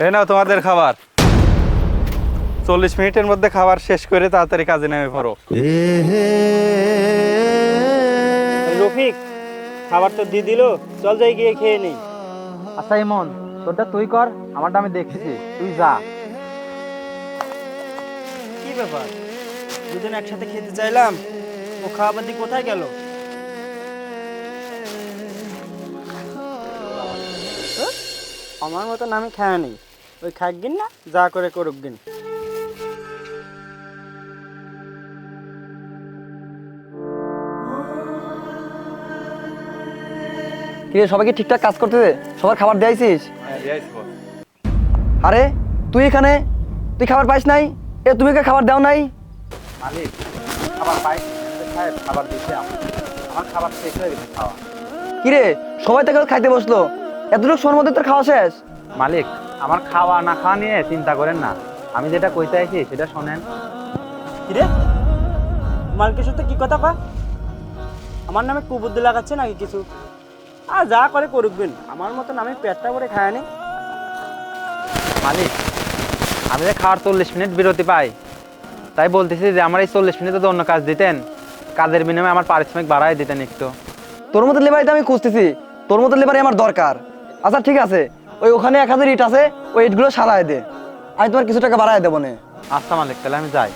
এই নাও তোমাদের খাবার। 40 মিনিটের মধ্যে খাবার শেষ করে তাড়াতাড়ি কাজে নেমে পড়ো। রফিক, খাবার তো দিয়ে দিল, চল যাই গিয়ে খেয়ে নেই। আচ্ছা ইমন, তোরটা তুই কর, আমারটা আমি দেখতেছি, তুই যা। কি ব্যাপার, দুজন একসাথে খেতে চাইলাম, ও খাওয়া বাদি কোথায় গেল? আমার মতন আমি খায় নেই, ওই খাকগিন না, যা করে করুক গিন। কিরে সবাইকে ঠিকঠাক কাজ করতে দে, সবার খাবার দিয়েছিস? আরে তুই এখানে, তুই খাবার পাইস নাই? এ তুমি কে খাবার দাও নাই? মালিক, খাবার পাই সাহেব, খাবার দিতে আমার খাবার শেষ হয়ে গেছে খাওয়া। কিরে সবাই তো খাইতে বসলো, এতটুকু সময়ের মধ্যে তোর খাওয়া শেষ? মালিক, আমার খাওয়া না খাওয়া নিয়ে চিন্তা করেন না, আমি যেটা কইতে আইছি সেটা শোনেন। কিরে, মালকের সাথে কি কথা কয়? আমার নামে কুবুদ্ধি লাগাচ্ছে নাকি কিছু? আর যা করে করুক গিন, আমার মতন আমি পেটটা ভরে খায় নেই। মালিক, আমি যে খাওয়ার 40 মিনিট বিরতি পাই, তাই বলতেছি যে আমার এই 40 মিনিটে যদি অন্য কাজ দিতেন, কাজের বিনিময়ে আমার পারিশ্রমিক বাড়াই দিতেন একটু। তোর মতো লেবারই তো আমি খুঁজতেছি, তোর মতো লেবারই আমার দরকার। আচ্ছা ঠিক আছে, ওখানে 1000 ইট আছে, ওই ইটগুলো সারায় দে, আমি তোমার কিছু টাকা বাড়ায় দেবো না। আচ্ছা মালিক, তাহলে আমি যাই।